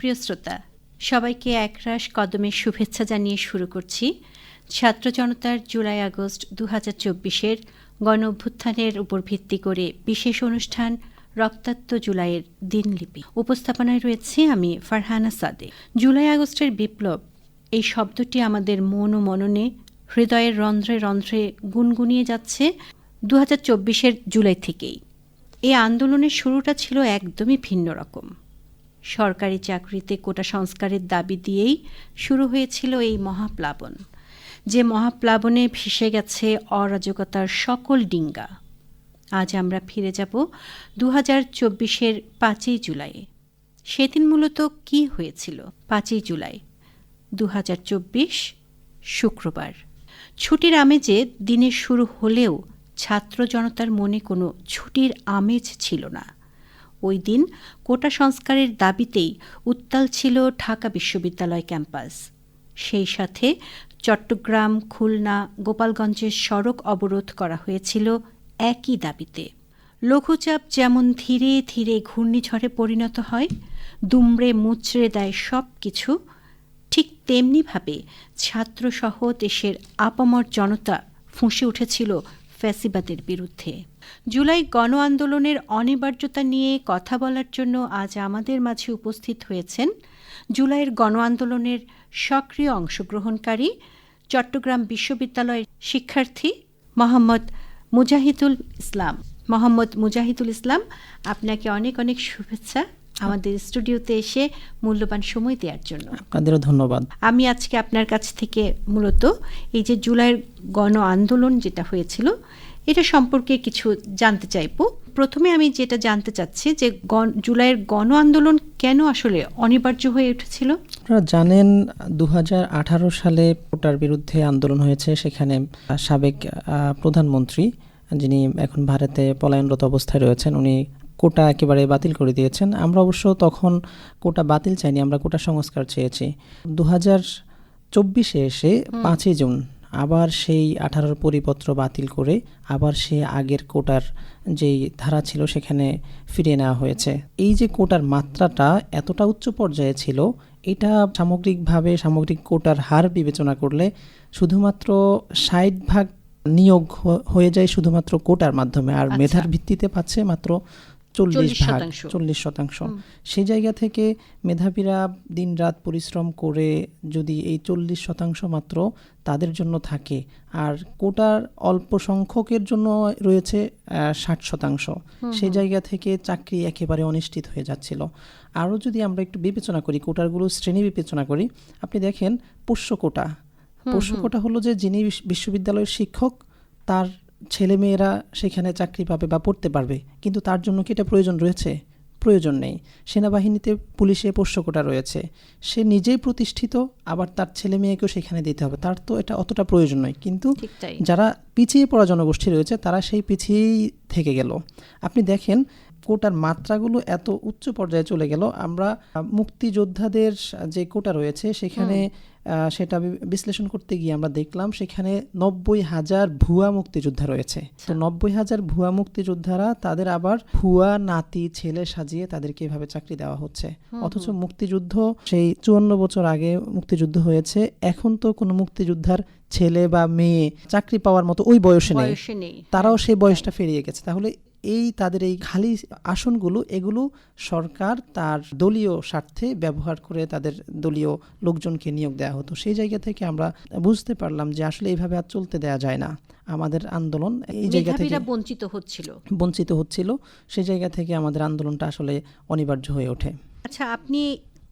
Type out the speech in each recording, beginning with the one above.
প্রিয় শ্রোতা, সবাইকে একরাশ কদমের শুভেচ্ছা জানিয়ে শুরু করছি ছাত্র জনতার জুলাই আগস্ট 2024-এর গণ অভ্যুত্থানের উপর ভিত্তি করে বিশেষ অনুষ্ঠান রক্তাক্ত জুলাইয়ের দিনলিপি। উপস্থাপনায় রয়েছে আমি ফারহানা সাদে। জুলাই আগস্টের বিপ্লব এই শব্দটি আমাদের মন ও মননে হৃদয়ের রন্ধ্রে রন্ধ্রে গুনগুনিয়ে যাচ্ছে 2024-এর জুলাই থেকেই। এই আন্দোলনের শুরুটা ছিল একদমই ভিন্ন রকম। সরকারি চাকরিতে কোটা সংস্কারের দাবি দিয়েই শুরু হয়েছিল এই মহাপ্লাবন, যে মহাপ্লাবনে ভেসে গেছে অরাজকতার সকল ডিঙ্গা। আজ আমরা ফিরে যাব 2024-এর 5ই জুলাই। সেদিন মূলত কি হয়েছিল? 5ই জুলাই 2024 শুক্রবার। ছুটির আমেজে দিনের শুরু হলেও ছাত্র জনতার মনে কোনো ছুটির আমেজ ছিল না। ওই দিন কোটা সংস্কারের দাবিতেই উত্তাল ছিল ঢাকা বিশ্ববিদ্যালয় ক্যাম্পাস। সেই সাথে চট্টগ্রাম, খুলনা, গোপালগঞ্জের সড়ক অবরোধ করা হয়েছিল একই দাবিতে। লঘুচাপ যেমন ধীরে ধীরে ঘূর্ণিঝড়ে পরিণত হয়, দুমড়ে মুচড়ে দেয় সব কিছু, ঠিক তেমনিভাবে ছাত্রসহ দেশের আপামর জনতা ফুঁসে উঠেছিল ফ্যাসিবাদের বিরুদ্ধে। জুলাই গণ আন্দোলনের অনিবার্যতা নিয়ে কথা বলার জন্য আজ আমাদের মাঝে উপস্থিত হয়েছেন জুলাইয়ের গণ আন্দোলনের সক্রিয় অংশগ্রহণকারী চট্টগ্রাম বিশ্ববিদ্যালয়ের শিক্ষার্থী মোহাম্মদ মুজাহিদুল ইসলাম। মোহাম্মদ মুজাহিদুল ইসলাম, আপনাকে অনেক অনেক শুভেচ্ছা আমাদের স্টুডিওতে এসে মূল্যবান সময় দেওয়ার জন্য। আপনাদেরও ধন্যবাদ। আমি আজকে আপনার কাছ থেকে মূলত এই যে জুলাইয়ের গণ আন্দোলন যেটা হয়েছিল এটা সম্পর্কে কিছু জানতে চাইব। প্রথমে আমি যেটা জানতে চাচ্ছি যে জুলাইয়ের গণ আন্দোলন কেন আসলে অনিবার্য হয়ে উঠেছিল? আপনারা জানেন 2018 সালে কোটার বিরুদ্ধে আন্দোলন হয়েছে। সেখানে সাবেক প্রধানমন্ত্রী, যিনি এখন ভারতে পলায়নরত অবস্থায় রয়েছেন, উনি কোটা একেবারে বাতিল করে দিয়েছেন। আমরা অবশ্য তখন কোটা বাতিল চাইনি, আমরা কোটা সংস্কার চেয়েছি। 2024-এ এসে 5ই জুন আবার সেই 18 পরিপত্র বাতিল করে আবার সে আগের কোটার যেই ধারা ছিল সেখানে ফিরিয়ে নেওয়া হয়েছে। এই যে কোটার মাত্রাটা এতটা উচ্চ পর্যায়ে ছিল, এটা সামগ্রিক কোটার হার বিবেচনা করলে শুধুমাত্র 60% নিয়োগ হয়ে যায় শুধুমাত্র কোটার মাধ্যমে, আর মেধার ভিত্তিতে পাচ্ছে মাত্র 40%। সেই জায়গা থেকে মেধাবীরা দিনরাত পরিশ্রম করে যদি এই 40% মাত্র তাদের জন্য থাকে, আর কোটার অল্প সংখ্যকের জন্য রয়েছে 60%, সেই জায়গা থেকে চাকরি একেবারে অনিশ্চিত হয়ে যাচ্ছিল। আরও যদি আমরা একটু বিবেচনা করি, কোটারগুলো শ্রেণী বিবেচনা করি, আপনি দেখেন পোষ্য কোটা হলো যে যিনি বিশ্ববিদ্যালয়ের শিক্ষক, তার ছেলে মেয়েরা সেখানে চাকরি পাবে বা পড়তে পারবে, কিন্তু তার জন্য কি এটা প্রয়োজন রয়েছে? প্রয়োজন নেই। সেনাবাহিনীতে, পুলিশে পোষ্য কোটা রয়েছে, সে নিজেই প্রতিষ্ঠিত, আবার তার ছেলে মেয়েকেও সেখানে দিতে হবে, তার তো এটা অতটা প্রয়োজন নয়। কিন্তু যারা পিছিয়ে পড়া জনগোষ্ঠী রয়েছে তারা সেই পিছিয়েই থেকে গেল। আপনি দেখেন কোটার মাত্রাগুলো এত উচ্চ পর্যায়ে চলে গেল। আমরা মুক্তিযোদ্ধাদের যে কোটা রয়েছে সেখানে সেটা বিশ্লেষণ করতে গিয়ে আমরা দেখলাম সেখানে 90,000 ভুয়া মুক্তিযোদ্ধা রয়েছে। তো 90,000 ভুয়া মুক্তিযোদ্ধারা, তাদের আবার ভুয়া নাতি ছেলে সাজিয়ে তাদেরকে এভাবে চাকরি দেওয়া হচ্ছে। অথচ মুক্তিযুদ্ধ সেই 54 বছর আগে মুক্তিযুদ্ধ হয়েছে, এখন তো কোনো মুক্তিযোদ্ধার ছেলে বা মেয়ে চাকরি পাওয়ার মতো ওই বয়সে নেই, তারাও সেই বয়সটা পেরিয়ে গেছে। তাহলে তাদের এই খালি আসনগুলো, এগুলো সরকার তার দলীয় স্বার্থে ব্যবহার করে তাদের দলীয় লোকজনকে নিয়োগ দেওয়া হতো। সেই জায়গা থেকে আমরা বুঝতে পারলাম যে আসলে এইভাবে আর চলতে দেওয়া যায় না। আমাদের আন্দোলন এই জায়গা থেকে বঞ্চিত হচ্ছিল। সেই জায়গা থেকে আমাদের আন্দোলনটা আসলে অনিবার্য হয়ে ওঠে। আচ্ছা, আপনি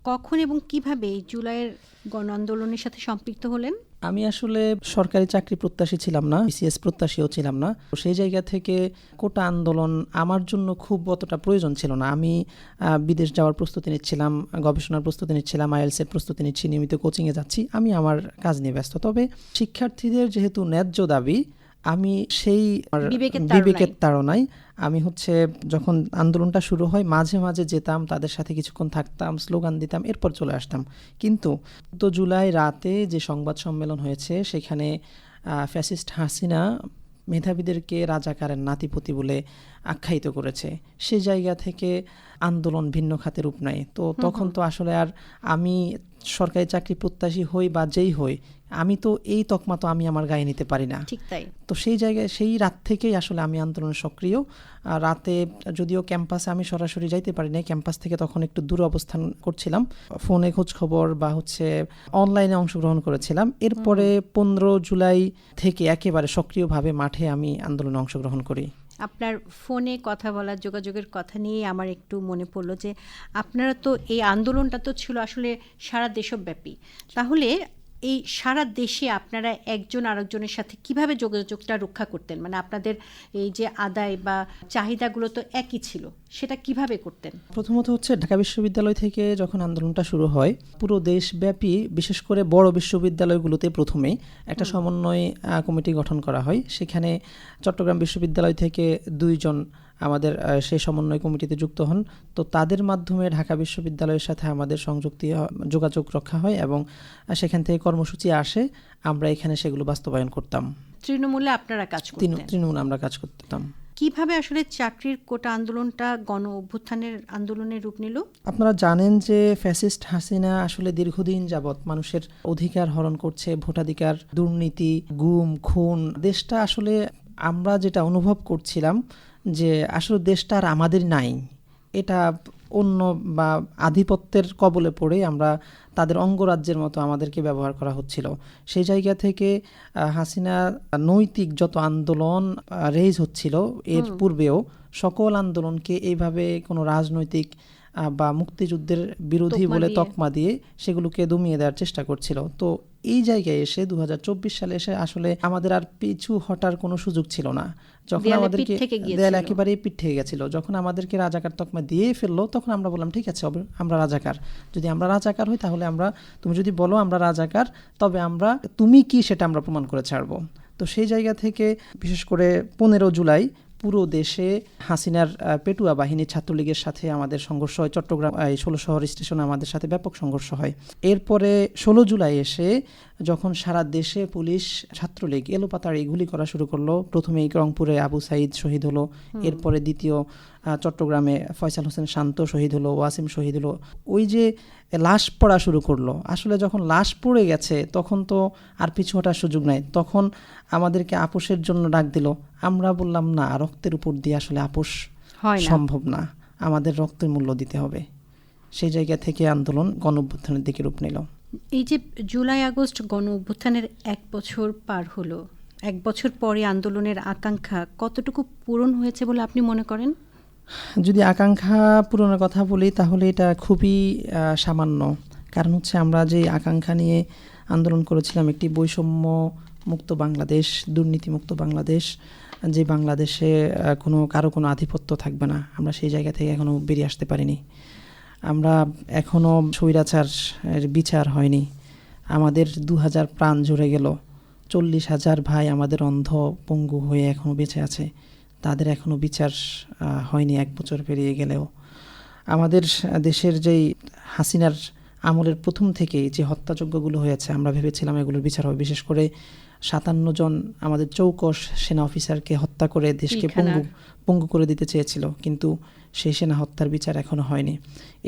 কখন এবং কিভাবে জুলাইয়ের গণ আন্দোলনের সাথে সম্পৃক্ত হলেন? আমি আসলে সরকারি চাকরি প্রত্যাশী ছিলাম না, বিসিএস প্রত্যাশীও ছিলাম না। সেই জায়গা থেকে কোটা আন্দোলন আমার জন্য খুব অতটা প্রয়োজন ছিল না। আমি বিদেশ যাওয়ার প্রস্তুতি নিচ্ছিলাম, গবেষণার প্রস্তুতি নিচ্ছিলাম, আইএলটিএস প্রস্তুতি নিচ্ছি, নিয়মিত কোচিংয়ে যাচ্ছি, আমি আমার কাজ নিয়ে ব্যস্ত। তবে শিক্ষার্থীদের যেহেতু ন্যায্য দাবি, আমি সেই বিবেকের তাড়নায় আমি যখন আন্দোলনটা শুরু হয় মাঝে মাঝে যেতাম, তাদের সাথে কিছুক্ষণ থাকতাম, স্লোগান দিতাম, এরপর চলে আসতাম। কিন্তু 4 জুলাই রাতে যে সংবাদ সম্মেলন হয়েছে সেখানে ফ্যাসিস্ট হাসিনা মেধাবীদেরকে রাজাকারের নাতিপতি বলে আখ্যায়িত করেছে। সেই জায়গা থেকে আন্দোলন ভিন্ন খাতে রূপ নেয়। তো তখন তো আসলে আর আমি সরকারি চাকরি প্রত্যাশী হই বা যেই হই, আমি তো এই তকমা তো আমি আমার গায়ে নিতে পারি না। ঠিক তাই। তো সেই জায়গায় সেই রাত থেকেই আসলে আমি আন্দোলনে সক্রিয়। রাতে যদিও ক্যাম্পাসে আমি সরাসরি যাইতে পারি না, ক্যাম্পাস থেকে তখন একটু দূরে অবস্থান করছিলাম, ফোনে খোঁজ খবর বা অনলাইনে অংশগ্রহণ করেছিলাম। এরপরে 15 জুলাই থেকে একেবারে সক্রিয়ভাবে মাঠে আমি আন্দোলনে অংশগ্রহণ করি। আপনার ফোনে কথা বলার যোগাযোগের কথা নিয়ে আমার একটু মনে পড়লো যে আপনারা তো এই আন্দোলনটা তো ছিল আসলে সারা দেশব্যাপী, তাহলে এই সারা দেশে আপনারা একজন আরেকজনের সাথে কিভাবে যোগাযোগটা রক্ষা করতেন? মানে আপনাদের এই যে আদায় বা চাহিদাগুলো তো একই ছিল, সেটা কিভাবে করতেন? প্রথমত ঢাকা বিশ্ববিদ্যালয় থেকে যখন আন্দোলনটা শুরু হয়, পুরো দেশব্যাপী বিশেষ করে বড় বিশ্ববিদ্যালয়গুলোতে প্রথমেই একটা সমন্বয় কমিটি গঠন করা হয়। সেখানে চট্টগ্রাম বিশ্ববিদ্যালয় থেকে 2 জন আমাদের সেই সমন্বয় কমিটিতে যুক্ত হন। তো তাদের মাধ্যমে ঢাকা বিশ্ববিদ্যালয়ের সাথে আমাদের যোগাযোগ রক্ষা হয় এবং সেখান থেকে কর্মসূচি আসে, আমরা এখানে সেগুলো বাস্তবায়ন করতাম। তৃণমূলে আপনারা কাজ করতেন? তৃণমূলে আমরা কাজ করতাম। কিভাবে আসলে চাকরির কোটা আন্দোলনটা গণ অভ্যুত্থানের আন্দোলনের রূপ নিল? আপনারা জানেন যে ফ্যাসিস্ট হাসিনা আসলে দীর্ঘদিন যাবৎ মানুষের অধিকার হরণ করছে, ভোটাধিকার, দুর্নীতি, গুম, খুন। দেশটা আসলে আমরা যেটা অনুভব করছিলাম যে আসলে দেশটা আর আমাদের নাই, এটা অন্য বা আধিপত্যের কবলে পড়ে আমরা তাদের অঙ্গরাজ্যের মতো আমাদেরকে ব্যবহার করা হচ্ছিল। সেই জায়গা থেকে হাসিনা নৈতিক যত আন্দোলন রেইজ হচ্ছিল এর পূর্বেও সকল আন্দোলনকে এইভাবে কোনো রাজনৈতিক বা মুক্তিযুদ্ধের বিরোধী বলে তকমা দিয়ে সেগুলোকে দমিয়ে দেওয়ার চেষ্টা করছিল। তো এই জায়গায় এসে 2024 সালে এসে আসলে আমাদের আর পিছু হটার কোনো সুযোগ ছিল না। যখন আমাদেরকে দেয়াল একেবারেই পিঠ থেকে গেছিল, যখন আমাদেরকে রাজাকার তকমা দিয়ে ফেললো, তখন আমরা বললাম ঠিক আছে, আমরা রাজাকার। যদি আমরা রাজাকার হই তাহলে তুমি যদি বলো আমরা রাজাকার, তবে তুমি কি সেটা আমরা প্রমাণ করে ছাড়বো। তো সেই জায়গা থেকে বিশেষ করে 15 জুলাই পুরো দেশে হাসিনার পেটুয়া বাহিনী ছাত্রলীগের সাথে আমাদের সংঘর্ষ হয়। চট্টগ্রাম 16 শহর স্টেশনে আমাদের সাথে ব্যাপক সংঘর্ষ হয়। এরপরে 16 জুলাই এসে যখন সারা দেশে পুলিশ ছাত্রলীগ এলোপাতাড়ি গুলি করা শুরু করলো, প্রথমেই রংপুরে আবু সাইদ শহীদ হলো, এরপরে দ্বিতীয় চট্টগ্রামে ফয়সাল হোসেন শান্ত শহীদ হলো, ওয়াসিম শহীদ হলো। ওই যে লাশ পড়া শুরু করলো, আসলে যখন লাশ পড়ে গেছে তখন তো আর পিছু হটার সুযোগ নাই। তখন আমাদেরকে আপোষের জন্য ডাক দিল। আমরা বললাম না, রক্তের উপর দিয়ে আসলে আপোষ সম্ভব না, আমাদের রক্তের মূল্য দিতে হবে। সেই জায়গা থেকে আন্দোলন গণ অভ্যুত্থানের দিকে রূপ নিল। এই যে জুলাই আগস্ট গণ অভ্যুত্থানের 1 বছর পার হলো, 1 বছর পরে আন্দোলনের আকাঙ্ক্ষা কতটুকু পূরণ হয়েছে বলে আপনি মনে করেন? যদি আকাঙ্ক্ষা পূরণের কথা বলি তাহলে এটা খুবই সামান্য। কারণ আমরা যে আকাঙ্ক্ষা নিয়ে আন্দোলন করেছিলাম, একটি বৈষম্য মুক্ত বাংলাদেশ, দুর্নীতিমুক্ত বাংলাদেশ, যে বাংলাদেশে কারো কোনো আধিপত্য থাকবে না, আমরা সেই জায়গা থেকে এখনও বেরিয়ে আসতে পারিনি। আমরা এখনও স্বৈরাচারের বিচার হয়নি। আমাদের 2000 প্রাণ ঝরে গেল, 40,000 ভাই আমাদের অন্ধ পঙ্গু হয়ে এখনও বেঁচে আছে, তাদের এখনও বিচার হয়নি 1 বছর পেরিয়ে গেলেও। আমাদের দেশের যেই হাসিনার আমলের প্রথম থেকেই যে হত্যাযজ্ঞগুলো হয়েছে, আমরা ভেবেছিলাম এগুলোর বিচার হবে। বিশেষ করে 57 জন আমাদের চৌকস সেনা অফিসারকে হত্যা করে দেশকে পঙ্গু করে দিতে চেয়েছিল, কিন্তু সেই সেনা হত্যার বিচার এখনো হয়নি।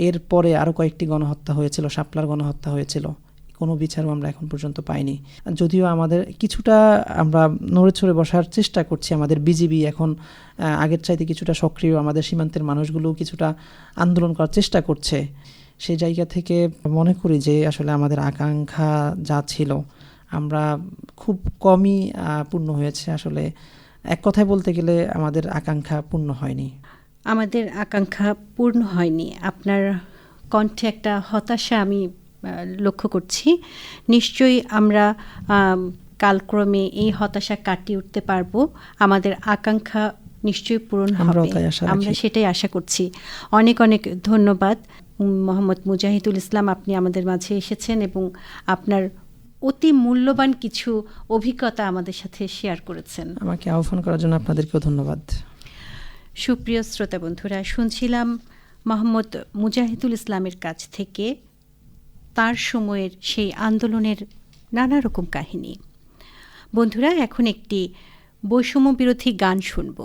এরপরে আরও কয়েকটি গণহত্যা হয়েছিল, শাপলার গণহত্যা হয়েছিল, কোনো বিচারও আমরা এখন পর্যন্ত পাইনি। যদিও আমাদের কিছুটা আমরা নড়ে চড়ে বসার চেষ্টা করছি, আমাদের বিজিবি এখন আগের চাইতে কিছুটা সক্রিয়, আমাদের সীমান্তের মানুষগুলো কিছুটা আন্দোলন করার চেষ্টা করছে। সেই জায়গা থেকে মনে করি যে আসলে আমাদের আকাঙ্ক্ষা যা ছিল আমরা খুব কমই পূর্ণ হয়েছে। আসলে এক কথায় বলতে গেলে আমাদের আকাঙ্ক্ষা পূর্ণ হয়নি। আমাদের আকাঙ্ক্ষা পূর্ণ হয়নি, আপনার কণ্ঠে একটা হতাশা আমি লক্ষ্য করছি। নিশ্চয়ই আমরা কালক্রমে এই হতাশা কাটিয়ে উঠতে পারবো, আমাদের আকাঙ্ক্ষা নিশ্চয়ই পূরণ হবে, আমরা সেটাই আশা করছি। অনেক অনেক ধন্যবাদ মোহাম্মদ মুজাহিদুল ইসলাম, আপনি আমাদের মাঝে এসেছেন এবং আপনার অতি মূল্যবান কিছু অভিজ্ঞতা আমাদের সাথে শেয়ার করেছেন। আমাকে আহ্বান করার জন্য আপনাদেরকেও ধন্যবাদ। সুপ্রিয় শ্রোতা বন্ধুরা, শুনছিলাম মোহাম্মদ মুজাহিদুল ইসলামের কাছ থেকে তার সময়ের সেই আন্দোলনের নানা রকম কাহিনী। বন্ধুরা, এখন একটি বৈষম্য বিরোধী গান শুনব।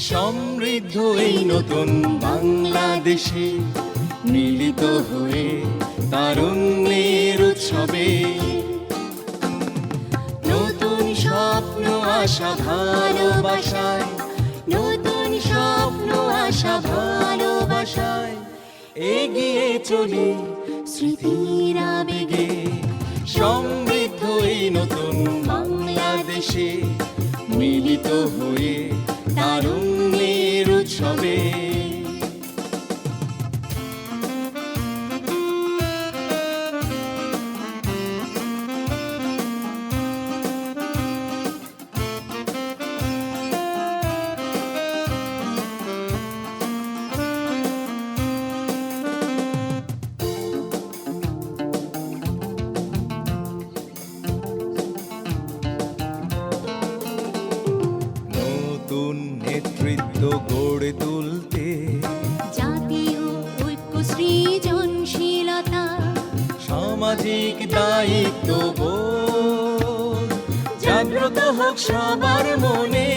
সমৃদ্ধ এই নতুন বাংলাদেশে মিলিত হয়ে তারুণ্যের উৎসবে নতুন স্বপ্ন আশা ভালোবাসায়, নতুন স্বপ্ন আশা ভালোবাসায় এগিয়ে চলি স্মৃতির আবেগে। সমৃদ্ধ এই নতুন বাংলাদেশে মিলিত হয়ে তারুণ্যের উৎসবে নেতৃত্ব গড়ে তুলতে জাতীয় ঐক্য সৃজনশীলতা সামাজিক দায়িত্ব বোধ জাগ্রত হোক সবার মনে।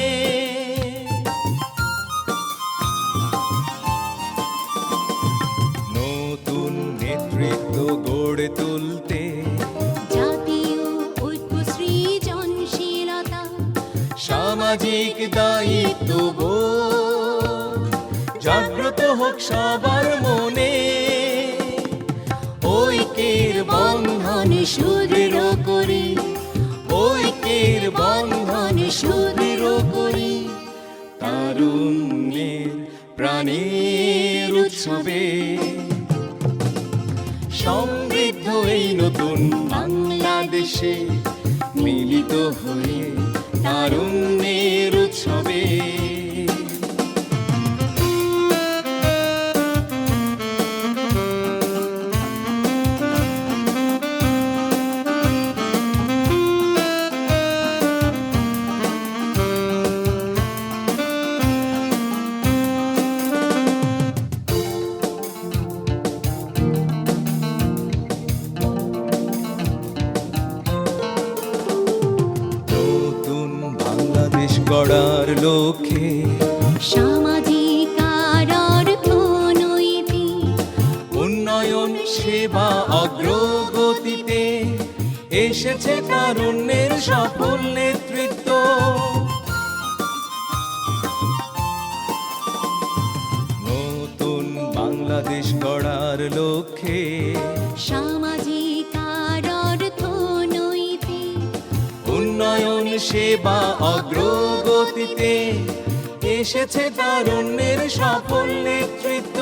নতুন নেতৃত্ব গড়ে তুলতে জাতীয় ঐক্য সৃজনশীলতা সামাজিক দায়িত্ব বোধ জাগ্রত হোক সবার মনে। ঐক্যের বন্ধন সুদৃঢ় করি, ঐক্যের বন্ধন সুদৃঢ় করি তারুণ্যের প্রাণের উৎসবে। সমৃদ্ধ এই নতুন বাংলাদেশে মিলিত হয়ে তারুণ্যের উৎসবে গড়ার লক্ষ্যে সামাজিক আর অর্থনৈতিক উন্নয়ন সেবা অগ্রগতিতে এসেছে তারুণ্যের সফল নেতৃত্ব। নতুন বাংলাদেশ গড়ার লক্ষ্যে সামাজিক আর অর্থনৈতিক উন্নয়ন সেবা অগ্রগতিতে এসেছে তারুণ্যের সফল নেতৃত্ব।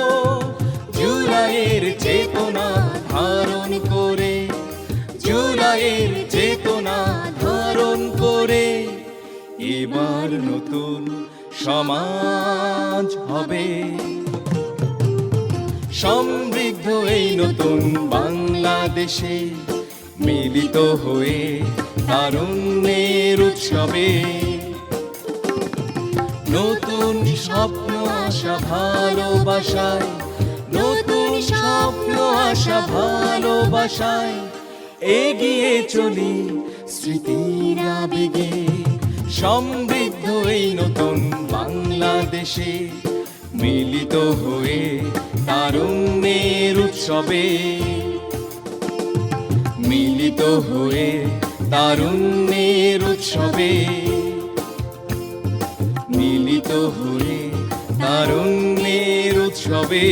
জুলাইয়ের চেতনা ধারণ করে, জুলাইয়ের চেতনা ধারণ করে এবার নতুন সমাজ হবে। সমৃদ্ধ এই নতুন বাংলাদেশে মিলিত হয়ে তারুণ্যের উৎসবে নতুন স্বপ্ন আশা ভালোবাসায়, নতুন স্বপ্ন আশা ভালোবাসায় এগিয়ে চলি স্মৃতির আবেগে। সমৃদ্ধ এই নতুন বাংলাদেশে মিলিত হয়ে তারুণ্যের উৎসবে, মিলিত হয়ে তারুণ্যের উৎসবে, মিলিত হয়ে তারুণ্যের উৎসবে।